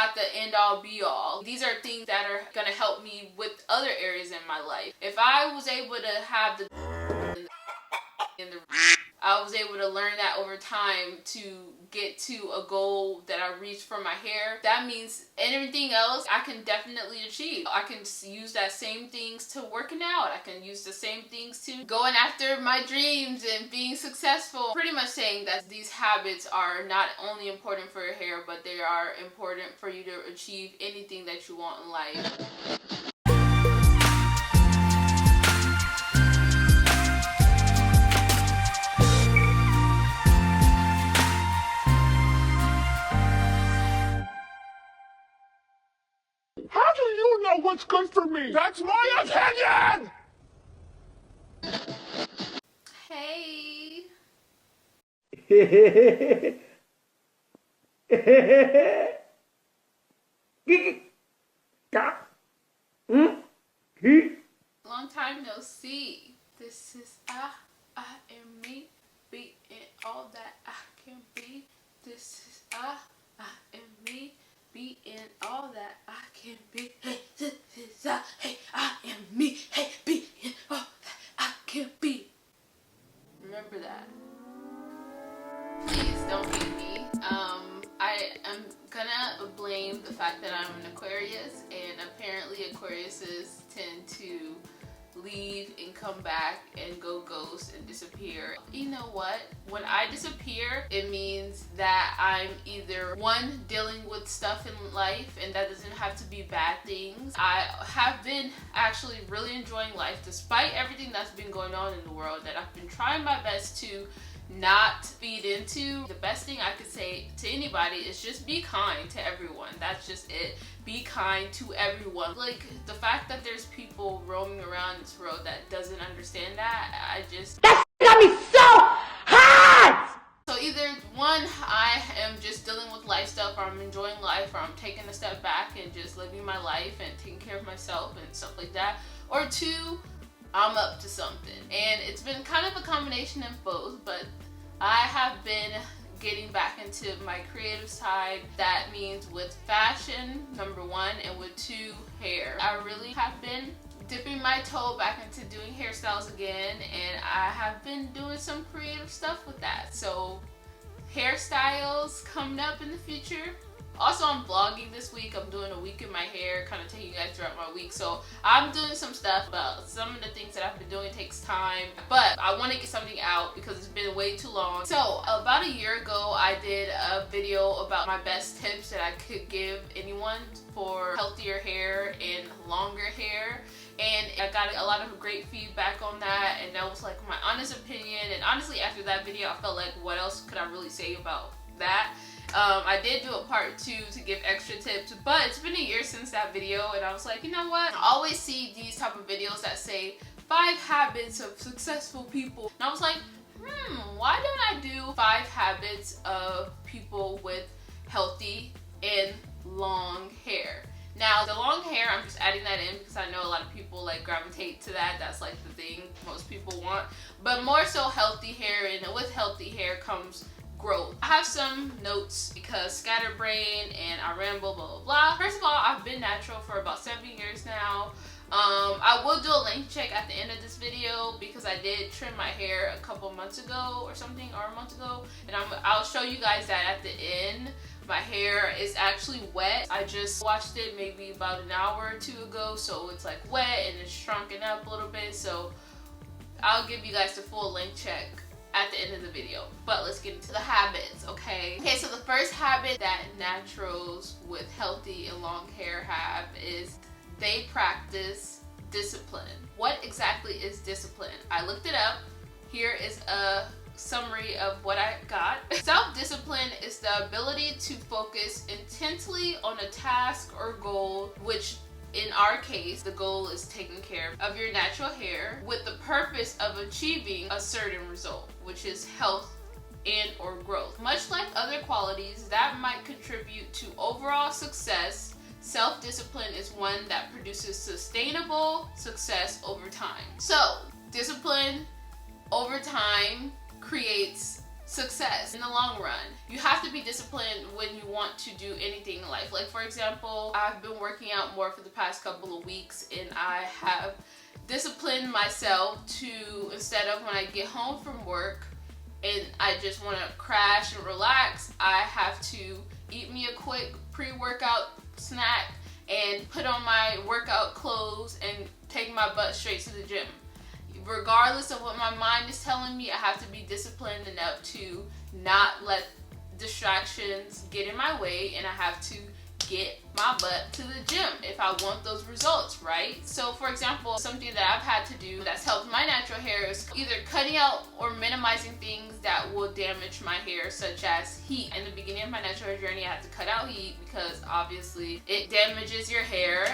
not the end all be all. These are things that are gonna help me with other areas in my life. If I was able to have I was able to learn that over time to get to a goal that I reached for my hair. That means everything else I can definitely achieve. I can use that same things to working out. I can use the same things to going after my dreams and being successful. Pretty much saying that these habits are not only important for your hair, but they are important for you to achieve anything that you want in life. How do you know what's good for me? That's my opinion! Hey. Long time no see. This is I am me, being all that I can be. This is I am me, being all that I can be. Hey, this is hey, I am me, hey, being all that I can be. Remember that. Please don't hate me. I am gonna blame the fact that I'm an Aquarius, and apparently Aquariuses tend to leave and come back and go ghost and disappear. You know what? When I disappear, it means that I'm either one, dealing with stuff in life, and that doesn't have to be bad things. I have been actually really enjoying life despite everything that's been going on in the world, that I've been trying my best to not feed into. The best thing I could say to anybody is just be kind to everyone. That's just it. Be kind to everyone. Like, the fact that there's people roaming around this world that doesn't understand that, that got me so hot! So either one, I am just dealing with life stuff, or I'm enjoying life, or I'm taking a step back and just living my life and taking care of myself and stuff like that, or two, I'm up to something. And it's been kind of a combination of both, but I have been getting back into my creative side. That means with fashion, number one, and with two, hair. I really have been dipping my toe back into doing hairstyles again, and I have been doing some creative stuff with that. So hairstyles coming up in the future. Also, I'm vlogging this week. I'm doing a week in my hair, kind of taking you guys throughout my week. So I'm doing some stuff, but some of the things that I've been doing takes time. But I want to get something out because it's been way too long. So about a year ago, I did a video about my best tips that I could give anyone for healthier hair and longer hair. And I got a lot of great feedback on that, and that was like my honest opinion. And honestly, after that video, I felt like, what else could I really say about that? I did do a part 2 to give extra tips, but it's been a year since that video, and I was like, you know what? I always see these type of videos that say 5 habits of successful people, and I was like, why don't I do 5 habits of people with healthy and long hair? Now, the long hair, I'm just adding that in because I know a lot of people like gravitate to that. That's like the thing most people want, but more so healthy hair, and with healthy hair comes growth. I have some notes because scatterbrain and I ramble, blah blah blah. First of all, I've been natural for about 7 years now. I will do a length check at the end of this video because I did trim my hair a couple months ago or something, or a month ago, and I'll show you guys that at the end. My hair is actually wet. I just washed it maybe about an hour or 2 ago, so it's like wet and it's shrunken up a little bit. So I'll give you guys the full length check at the end of the video. But let's get into the habits, okay? Okay, so the first habit that naturals with healthy and long hair have is they practice discipline. What exactly is discipline? I looked it up. Here is a summary of what I got. Self-discipline is the ability to focus intensely on a task or goal, which in our case, the goal is taking care of your natural hair with the purpose of achieving a certain result, which is health and or growth. Much like other qualities that might contribute to overall success, self-discipline is one that produces sustainable success over time. So, discipline over time creates success in the long run. You have to be disciplined when you want to do anything in life. Like, for example, I've been working out more for the past couple of weeks, and I have disciplined myself to, instead of when I get home from work and I just want to crash and relax, I have to eat me a quick pre-workout snack and put on my workout clothes and take my butt straight to the gym. Regardless of what my mind is telling me, I have to be disciplined enough to not let distractions get in my way, and I have to get my butt to the gym if I want those results, right? So for example, something that I've had to do that's helped my natural hair is either cutting out or minimizing things that will damage my hair, such as heat. In the beginning of my natural hair journey, I had to cut out heat because obviously it damages your hair,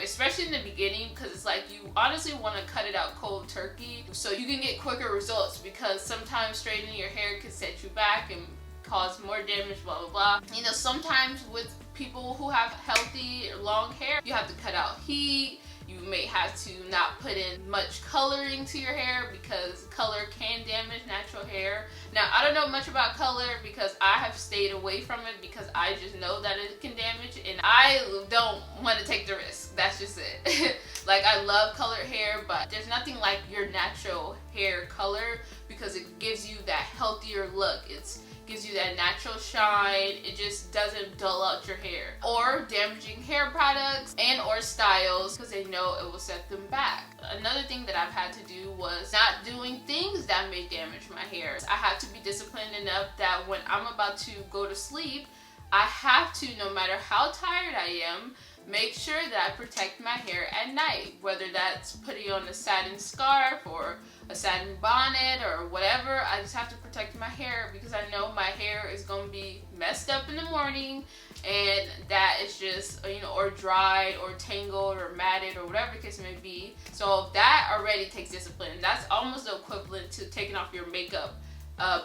especially in the beginning, because it's like you honestly want to cut it out cold turkey so you can get quicker results, because sometimes straightening your hair can set you back and cause more damage, blah blah blah. You know, sometimes with people who have healthy long hair, you have to cut out heat. You may have to not put in much coloring to your hair because color can damage natural hair. Now, I don't know much about color because I have stayed away from it because I just know that it can damage, and I don't want to take the risk. That's just it. Like, I love colored hair, but there's nothing like your natural hair color because it gives you that healthier look. It gives you that natural shine. It just doesn't dull out your hair. Or damaging hair products and or styles because they know it will set them back. Another thing that I've had to do was not doing things that may damage my hair. I have to be disciplined enough that when I'm about to go to sleep, I have to, no matter how tired I am, make sure that I protect my hair at night, whether that's putting on a satin scarf or a satin bonnet or whatever. I just have to protect my hair because I know my hair is going to be messed up in the morning, and that is just, you know, or dried or tangled or matted or whatever the case may be. So that already takes discipline. That's almost the equivalent to taking off your makeup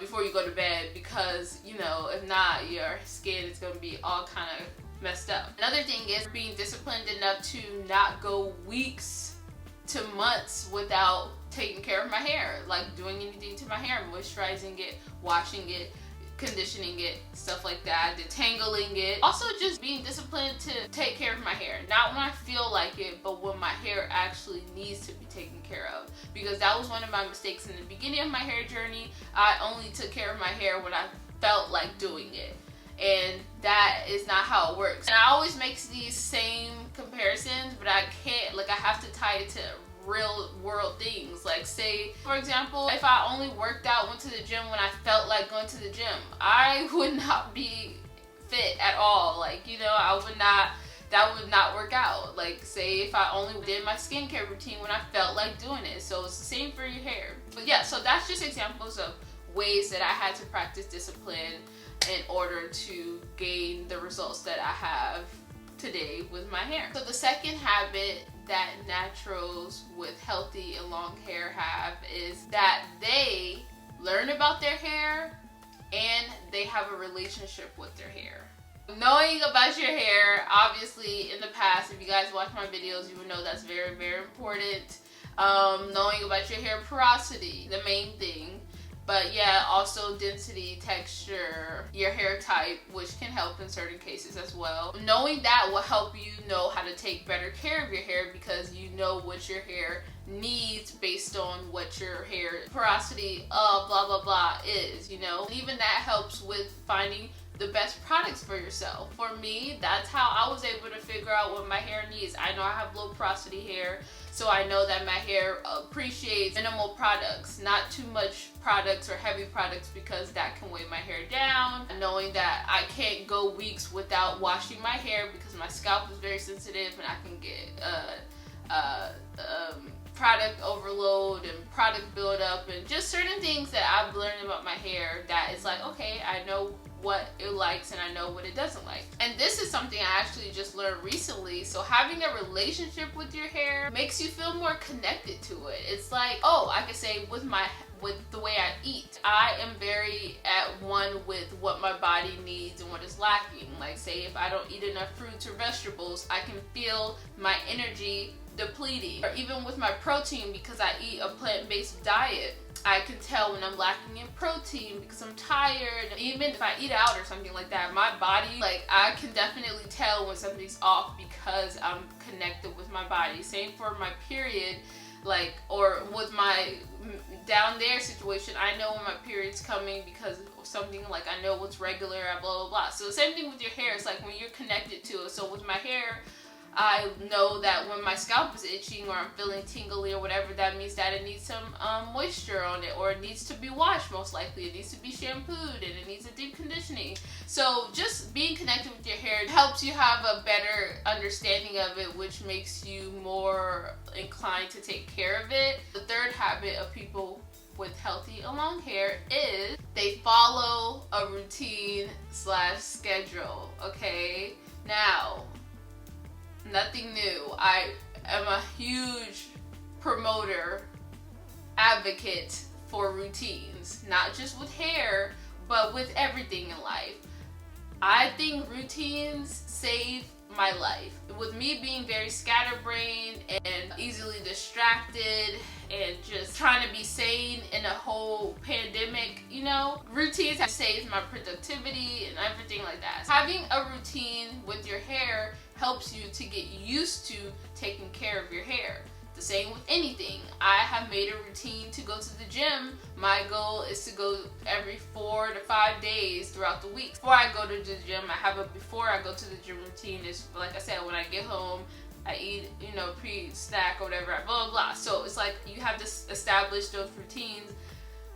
before you go to bed, because, you know, if not, your skin is going to be all kind of messed up. Another thing is being disciplined enough to not go weeks to months without taking care of my hair, like doing anything to my hair, moisturizing it, washing it, conditioning it, stuff like that, detangling it. Also just being disciplined to take care of my hair, not when I feel like it, but when my hair actually needs to be taken care of, because that was one of my mistakes in the beginning of my hair journey. I only took care of my hair when I felt like doing it, and that is not how it works. And I always make these same comparisons, but I can't, like, I have to tie it to real world things. Like, say for example, if I only worked out, went to the gym when I felt like going to the gym, I would not be fit at all. Like, you know, that would not work out. Like, say if I only did my skincare routine when I felt like doing it. So it's the same for your hair. But yeah, so that's just examples of ways that I had to practice discipline in order to gain the results that I have today with my hair. So the second habit that naturals with healthy and long hair have is that they learn about their hair and they have a relationship with their hair. Knowing about your hair, obviously in the past, if you guys watch my videos, you would know that's very, very important. Knowing about your hair porosity, the main thing. But yeah, also density, texture, your hair type, which can help in certain cases as well. Knowing that will help you know how to take better care of your hair, because you know what your hair needs based on what your hair porosity, blah blah blah is, you know. And even that helps with finding the best products for yourself. For me, that's how I was able to figure out what my hair needs. I know I have low porosity hair, so I know that my hair appreciates minimal products, not too much products or heavy products, because that can weigh my hair down. Knowing that I can't go weeks without washing my hair because my scalp is very sensitive and I can get product overload and product buildup, and just certain things that I've learned about my hair that it's like, okay, I know what it likes and I know what it doesn't like. And this is something I actually just learned recently. So having a relationship with your hair makes you feel more connected to it. It's like, oh, I could say with the way I eat, I am very at one with what my body needs and what is lacking. Like, say if I don't eat enough fruits or vegetables, I can feel my energy depleting. Or even with my protein, because I eat a plant-based diet, I can tell when I'm lacking in protein because I'm tired. Even if I eat out or something like that, my body, like, I can definitely tell when something's off because I'm connected with my body. Same for my period, like, or with my down there situation, I know when my period's coming because of something, like, I know what's regular, blah, blah, blah. So the same thing with your hair. It's like when you're connected to it. So with my hair, I know that when my scalp is itching or I'm feeling tingly or whatever, that means that it needs some moisture on it, or it needs to be washed, most likely. It needs to be shampooed and it needs a deep conditioning. So just being connected with your hair helps you have a better understanding of it, which makes you more inclined to take care of it. The third habit of people with healthy and long hair is they follow a routine / schedule, okay? Now, nothing new. I am a huge promoter, advocate for routines, not just with hair, but with everything in life. I think routines save my life. With me being very scatterbrained and easily distracted and just trying to be sane in a whole pandemic, you know, routines have saved my productivity and everything like that. Having a routine with your hair helps you to get used to taking care of your hair. The same with anything. I have made a routine to go to the gym. My goal is to go every 4 to 5 days throughout the week. Before I go to the gym, I have a before I go to the gym routine. Is, like I said, when I get home, I eat, you know, pre-snack or whatever, blah, blah, blah. So it's like you have to establish those routines.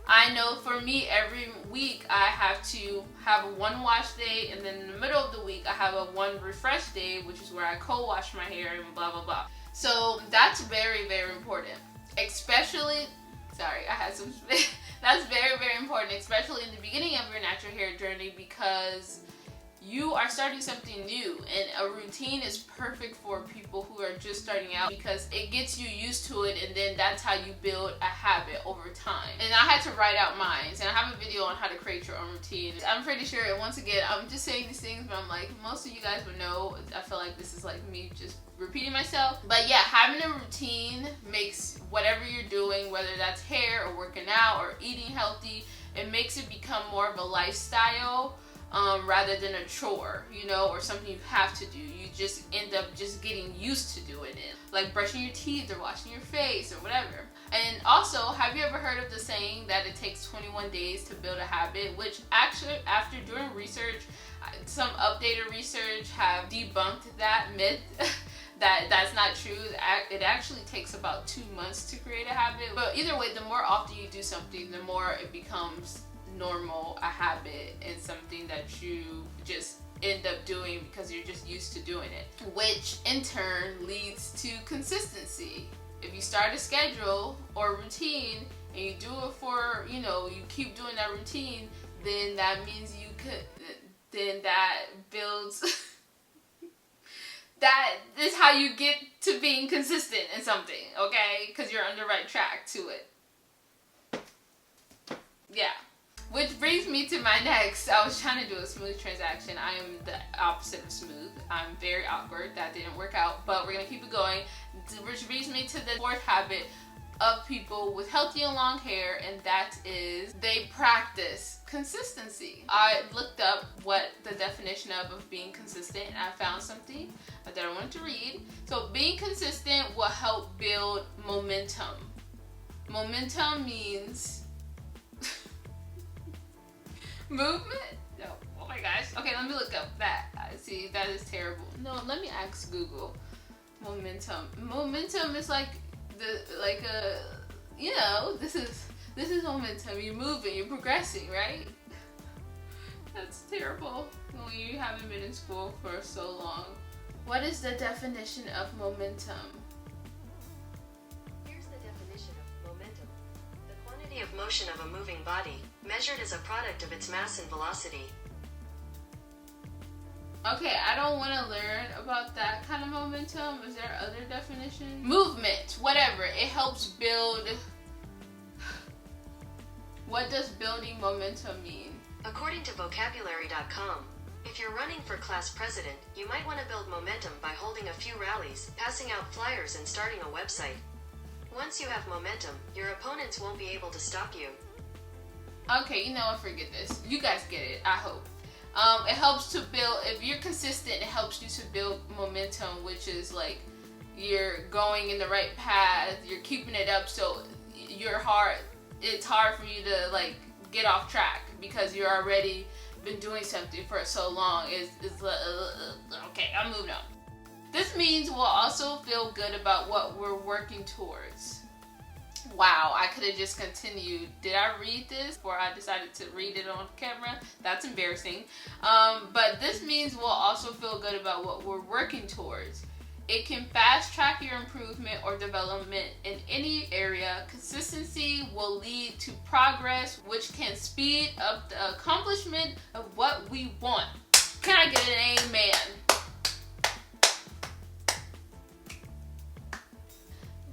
I know for me, every week I have to have a one wash day, and then in the middle of the week I have a one refresh day, which is where I co-wash my hair and blah, blah, blah. So that's very, very important. Especially, sorry, I had some, that's very, very important, especially in the beginning of your natural hair journey, because you are starting something new, and a routine is perfect for people who are just starting out because it gets you used to it, and then that's how you build a habit over time. And I had to write out mine, and I have a video on how to create your own routine. I'm pretty sure, and once again, I'm just saying these things, but I'm like, most of you guys would know. I feel like this is like me just repeating myself. But yeah, having a routine makes whatever you're doing, whether that's hair or working out or eating healthy, it makes it become more of a lifestyle rather than a chore, you know, or something you have to do. You just end up just getting used to doing it, like brushing your teeth or washing your face or whatever. And also, have you ever heard of the saying that it takes 21 days to build a habit? Which actually, after doing research, some updated research have debunked that myth. That's not true. It actually takes about 2 months to create a habit. But either way, the more often you do something, the more it becomes normal, a habit, and something that you just end up doing because you're just used to doing it, which in turn leads to consistency. If you start a schedule or routine and you do it for, you know, you keep doing that routine, then that means you could, then that builds that is how you get to being consistent in something, okay? Because you're on the right track to it. Yeah. Which brings me to my next. I was trying to do a smooth transaction. I am the opposite of smooth. I'm very awkward. That didn't work out, but we're going to keep it going. Which brings me to the fourth habit of people with healthy and long hair, and that is they practice consistency. I looked up what the definition of being consistent, and I found something that I wanted to read. So being consistent will help build momentum. Momentum means movement? No. Oh my gosh. Okay, let me look up that. See, that is terrible. No, let me ask Google. Momentum. Momentum is like you know, this is momentum. You're moving, you're progressing, right? That's terrible when you haven't been in school for so long. What is the definition of momentum? Here's the definition of momentum. The quantity of motion of a moving body, measured as a product of its mass and velocity. Okay, I don't want to learn about that kind of momentum. Is there other definition? Movement, whatever. It helps build. What does building momentum mean? According to vocabulary.com, if you're running for class president, you might want to build momentum by holding a few rallies, passing out flyers, and starting a website. Once you have momentum, your opponents won't be able to stop you. Okay, you know what, forget this. You guys get it, I hope. It helps to build, if you're consistent, it helps you to build momentum, which is like you're going in the right path, you're keeping it up, so it's hard for you to like get off track because you're already been doing something for so long. Okay, I'm moving on. This means we'll also feel good about what we're working towards. Wow, I could have just continued. Did I read this before I decided to read it on camera? That's embarrassing. But this means we'll also feel good about what we're working towards. It can fast track your improvement or development in any area. Consistency will lead to progress, which can speed up the accomplishment of what we want. Can I get an amen?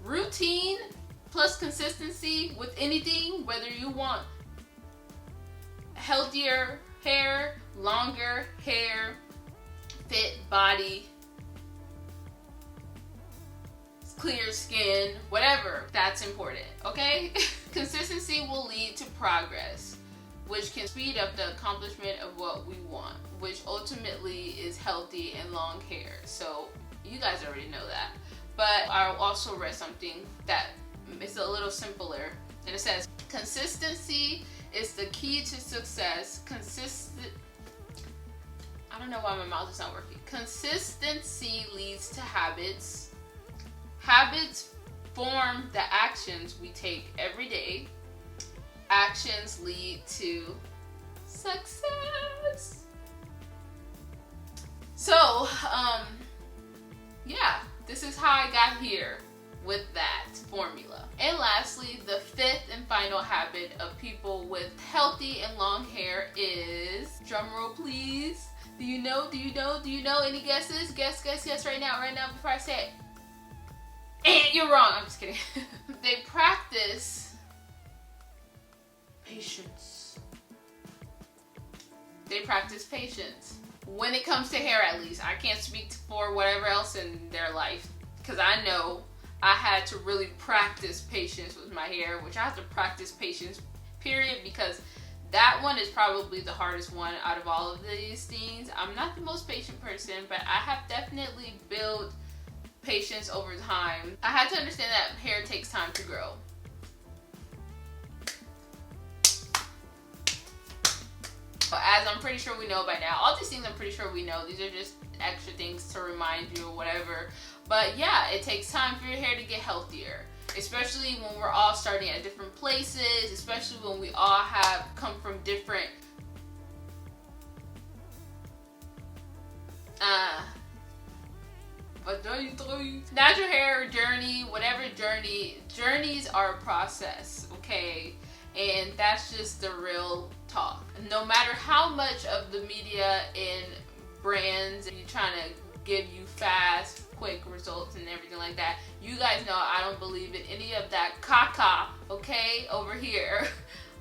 Routine plus consistency with anything, whether you want healthier hair, longer hair, fit body, clear skin, whatever, that's important, okay? Consistency will lead to progress, which can speed up the accomplishment of what we want, which ultimately is healthy and long hair. So you guys already know that. But I'll also read something that is a little simpler, and it says, consistency is the key to success. I don't know why my mouth is not working. Consistency leads to habits. Habits form the actions we take every day. Actions lead to success. So, yeah, this is how I got here with that formula. And lastly, the fifth and final habit of people with healthy and long hair is, drumroll please. Do you know? Any guesses? Guess right now before I say it. And you're wrong. I'm just kidding. They practice patience. They practice patience. When it comes to hair, at least. I can't speak for whatever else in their life, because I know I had to really practice patience with my hair, which I have to practice patience, period, because that one is probably the hardest one out of all of these things. I'm not the most patient person, but I have definitely built patience over time. I had to understand that hair takes time to grow. As I'm pretty sure we know by now, all these things I'm pretty sure we know. These are just extra things to remind you or whatever. But yeah, it takes time for your hair to get healthier. Especially when we're all starting at different places, especially when we all have come from different natural hair journey, whatever journey. Journeys are a process, okay? And that's just the real talk. No matter how much of the media and brands and you trying to give you fast, quick results and everything like that, you guys know I don't believe in any of that caca, okay, over here.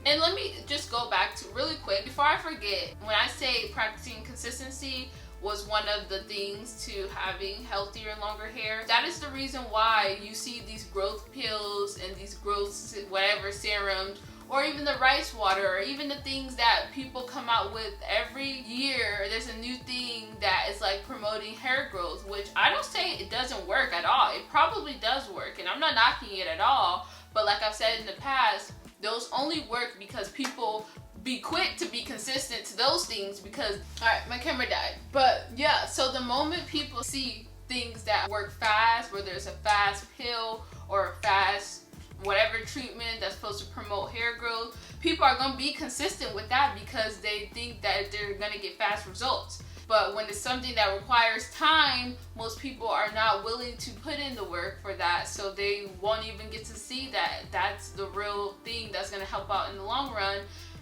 And let me just go back to really quick before I forget, when I say practicing consistency was one of the things to having healthier and longer hair, that is the reason why you see these growth pills and these growth whatever serums, or even the rice water, or even the things that people come out with every year. There's a new thing that is like promoting hair growth, which I don't say it doesn't work at all. It probably does work, and I'm not knocking it at all. But like I've said in the past, those only work because people be quick to be consistent to those things because, alright, my camera died. But yeah, so the moment people see things that work fast, whether it's a fast pill or a fast whatever treatment that's supposed to promote hair growth, people are going to be consistent with that because they think that they're going to get fast results. But when it's something that requires time, most people are not willing to put in the work for that, so they won't even get to see that that's the real thing that's going to help out in the long run,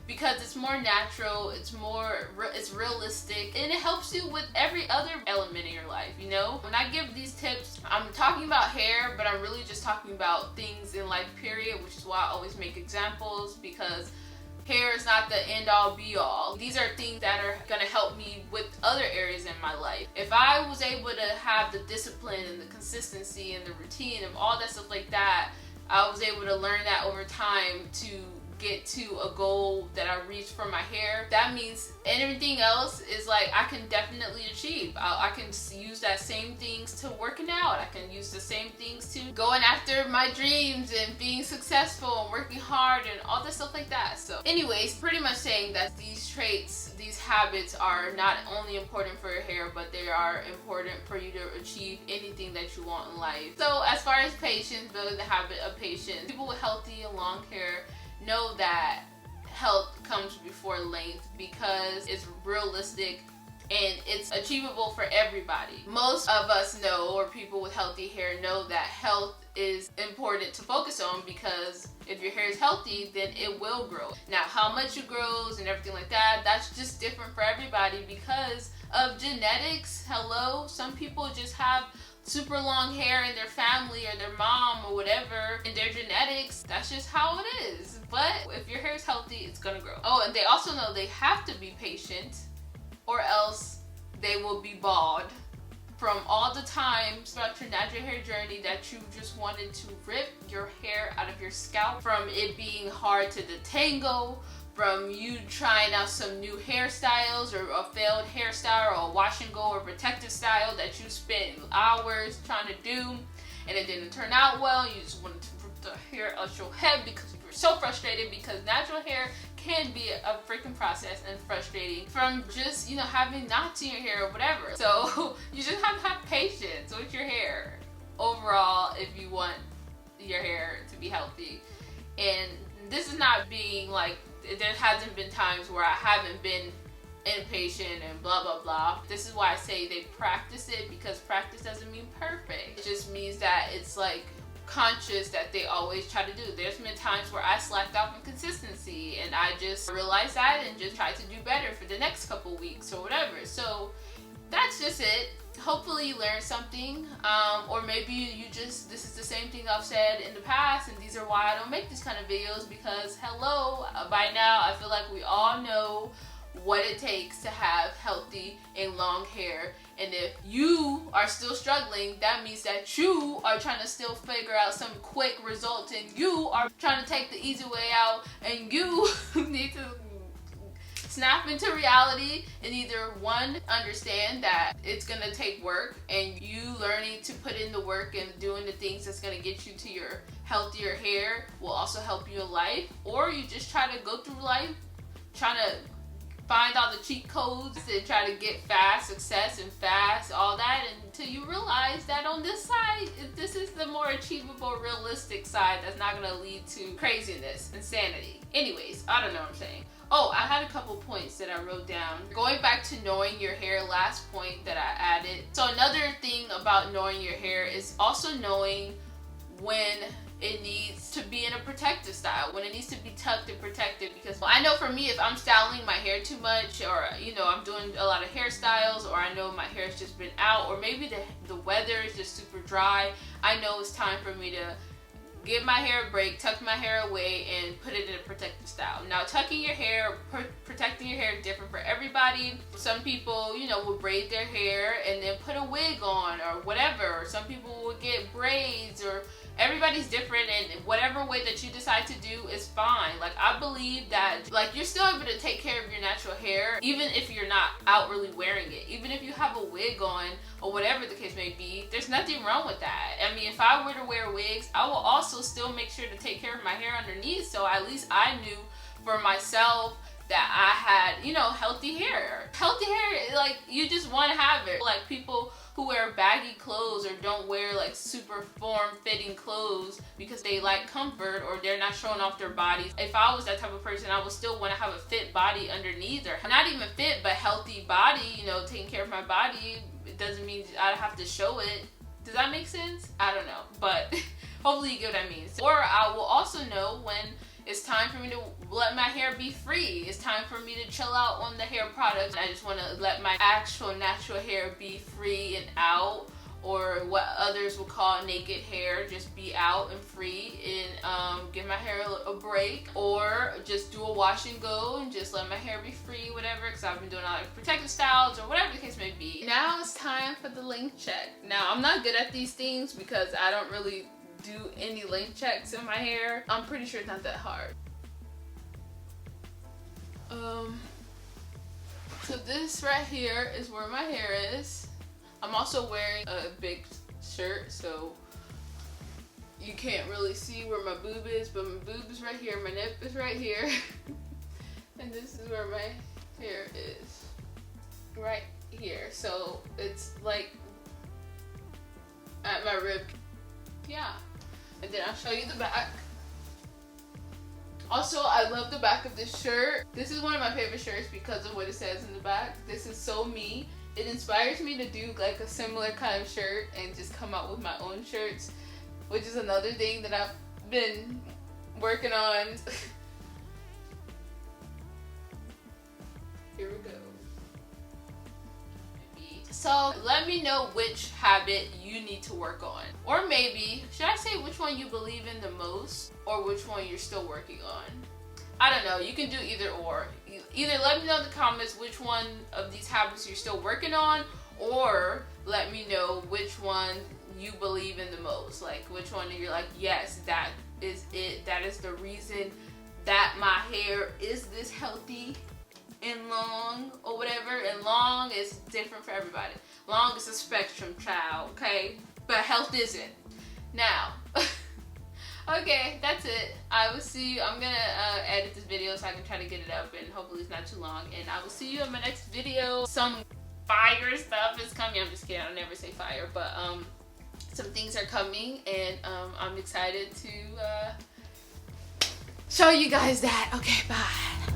because it's more natural, it's realistic, and it helps you with every other element in your life, you know? When I give these tips, I'm talking about hair, but I'm really just talking about things in life, period, which is why I always make examples, because hair is not the end-all be-all. These are things that are gonna help me with other areas in my life. If I was able to have the discipline and the consistency and the routine and all that stuff like that, I was able to learn that over time to get to a goal that I reached for my hair. That means everything else is like I can definitely achieve. I can use that same things to working out. I can use the same things to going after my dreams and being successful and working hard and all this stuff like that. So anyways, pretty much saying that these traits, these habits are not only important for your hair, but they are important for you to achieve anything that you want in life. So as far as patience, building the habit of patience, people with healthy and long hair know that health comes before length because it's realistic and it's achievable for everybody. Most of us know, or people with healthy hair know, that health is important to focus on because if your hair is healthy, then it will grow. Now, how much it grows and everything like that, that's just different for everybody because of genetics. Hello, some people just have super long hair in their family or their mom or whatever in their genetics. That's just how it is. But if your hair is healthy, it's gonna grow. Oh, and they also know they have to be patient or else they will be bald. From all the times throughout your natural hair journey that you just wanted to rip your hair out of your scalp, from it being hard to detangle, from you trying out some new hairstyles or a failed hairstyle or a wash and go or protective style that you spent hours trying to do and it didn't turn out well, you just wanted to rip the hair out your head because you were so frustrated, because natural hair can be a freaking process and frustrating, from just, you know, having knots in your hair or whatever. So you just have to have patience with your hair overall if you want your hair to be healthy. And this is not being like, there hasn't been times where I haven't been impatient and blah blah blah. This is why I say they practice it, because practice doesn't mean perfect. It just means that it's like conscious that they always try to do. There's been times where I slacked off in consistency and I just realized that and just tried to do better for the next couple weeks or whatever. So that's just it. Hopefully you learned something, or maybe you just, this is the same thing I've said in the past and these are why I don't make these kind of videos, because hello, by now I feel like we all know what it takes to have healthy and long hair. And if you are still struggling, that means that you are trying to still figure out some quick results and you are trying to take the easy way out, and you need to snap into reality and either one, understand that it's gonna take work and you learning to put in the work and doing the things that's gonna get you to your healthier hair will also help you in life, or you just try to go through life trying to find all the cheat codes and try to get fast success and fast all that until you realize that on this side, this is the more achievable, realistic side that's not gonna lead to craziness, insanity. Anyways, I don't know what I'm saying. Oh, I had a couple points that I wrote down. Going back to knowing your hair, last point that I added. So another thing about knowing your hair is also knowing when it needs to be in a protective style, when it needs to be tucked and protected. Because I know for me, if I'm styling my hair too much, or you know, I'm doing a lot of hairstyles, or I know my hair's just been out, or maybe the weather is just super dry, I know it's time for me to give my hair a break, tuck my hair away, and put it in a protective style. Now, tucking your hair, protecting your hair is different for everybody. Some people, you know, will braid their hair and then put a wig on or whatever. Or some people will get braids, or everybody's different, and whatever way that you decide to do is fine. Like, I believe that, like, you're still able to take care of your natural hair, even if you're not outwardly wearing it. Even if you have a wig on, or whatever the case may be, there's nothing wrong with that. I mean, if I were to wear wigs, I will also still make sure to take care of my hair underneath, so at least I knew for myself that I had, you know, healthy hair. Healthy hair, like, you just want to have it. Like, people who wear baggy clothes or don't wear like super form-fitting clothes because they like comfort or they're not showing off their bodies. If I was that type of person, I would still want to have a fit body underneath, or not even fit, but healthy body, you know, taking care of my body. It doesn't mean I have to show it. Does that make sense? I don't know, but hopefully you get what I mean. Or I will also know when it's time for me to let my hair be free. It's time for me to chill out on the hair products. I just want to let my actual natural hair be free and out, or what others would call naked hair, just be out and free, and give my hair a break, or just do a wash and go and just let my hair be free, whatever, because I've been doing a lot of protective styles or whatever the case may be. Now it's time for the length check. Now, I'm not good at these things because I don't really do any length checks in my hair, I'm pretty sure it's not that hard. So this right here is where my hair is. I'm also wearing a big shirt, so you can't really see where my boob is, but my boob is right here, my nip is right here. And this is where my hair is. Right here. So it's like at my rib. Yeah. And then I'll show you the back. Also, I love the back of this shirt. This is one of my favorite shirts because of what it says in the back. This is so me. It inspires me to do like a similar kind of shirt and just come out with my own shirts, which is another thing that I've been working on. Here we go. So let me know which habit you need to work on. Or maybe, should I say which one you believe in the most or which one you're still working on? I don't know, you can do either or. Either let me know in the comments which one of these habits you're still working on, or let me know which one you believe in the most. Like which one you're like, yes, that is it. That is the reason that my hair is this healthy and long or whatever. And long is different for everybody. Long is a spectrum, child, okay? But health isn't. Now, okay, that's it. I will see you. I'm gonna edit this video so I can try to get it up, and hopefully it's not too long. And I will see you in my next video. Some fire stuff is coming. I'm just kidding. I'll never say fire, but some things are coming, and I'm excited to show you guys that. Okay, bye.